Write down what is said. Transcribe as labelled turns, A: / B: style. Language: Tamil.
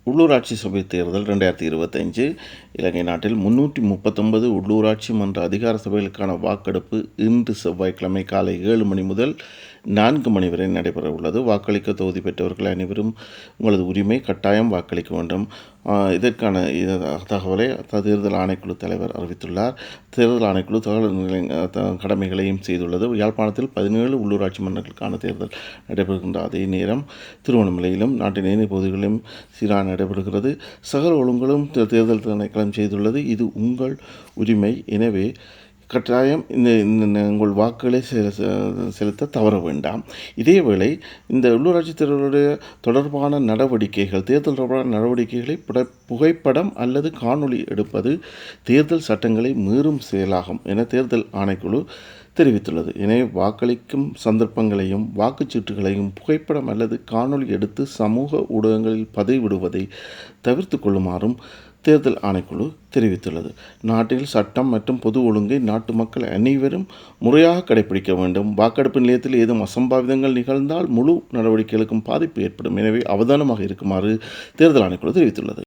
A: உள்ளூராட்சி சபை தேர்தல் 2025 இலங்கை நாட்டில் 339 உள்ளூராட்சி மன்ற அதிகார சபைகளுக்கான வாக்கெடுப்பு இன்று செவ்வாய்க்கிழமை காலை 7 மணி முதல் 4 மணி வரை நடைபெற உள்ளது. வாக்களிக்க தகுதி பெற்றவர்கள் அனைவரும் உங்களது உரிமை கட்டாயம் வாக்களிக்க வேண்டும். இதற்கான தகவலை தேர்தல் ஆணைக்குழு தலைவர் அறிவித்துள்ளார். தேர்தல் ஆணைக்குழு கடமைகளையும் செய்துள்ளது. யாழ்ப்பாணத்தில் 17 உள்ளூராட்சி மன்றங்களுக்கான தேர்தல் நடைபெறுகின்ற அதே நேரம் திருவண்ணாமலையிலும் நாட்டின் ஏனைய பகுதிகளிலும் சீராக நடைபெறுகிறது. சகல ஒழுங்குகளும் தேர்தல் திணைக்களம் செய்துள்ளது. இது உங்கள் உரிமை. எனவே கட்டாயம் உங்கள் வாக்குகளை செலுத்த தவற வேண்டாம். இதேவேளை இந்த உள்ளூராட்சி தேர்தலுடைய தொடர்பான நடவடிக்கைகள் தேர்தல் தொடர்பான நடவடிக்கைகளை புகைப்படம் அல்லது காணொளி எடுப்பது தேர்தல் சட்டங்களை மீறும் செயலாகும் என தேர்தல் ஆணைக்குழு தெரிவித்துள்ளது. எனவே வாக்களிக்கும் சந்தர்ப்பங்களையும் வாக்குச்சீட்டுகளையும் புகைப்படம் அல்லது காணொளி எடுத்து சமூக ஊடகங்களில் பதிவிடுவதை தவிர்த்து கொள்ளுமாறும் தேர்தல் ஆணைக்குழு தெரிவித்துள்ளது. நாட்டில் சட்டம் மற்றும் பொது ஒழுங்கை நாட்டு மக்கள் அனைவரும் முறையாக கடைபிடிக்க வேண்டும். வாக்கெடுப்பு நிலையத்தில் ஏதும் அசம்பாவிதங்கள் நிகழ்ந்தால் முழு நடவடிக்கைகளுக்கும் பாதிப்பு ஏற்படும். எனவே அவதானமாக இருக்குமாறு தேர்தல் ஆணைக்குழு தெரிவித்துள்ளது.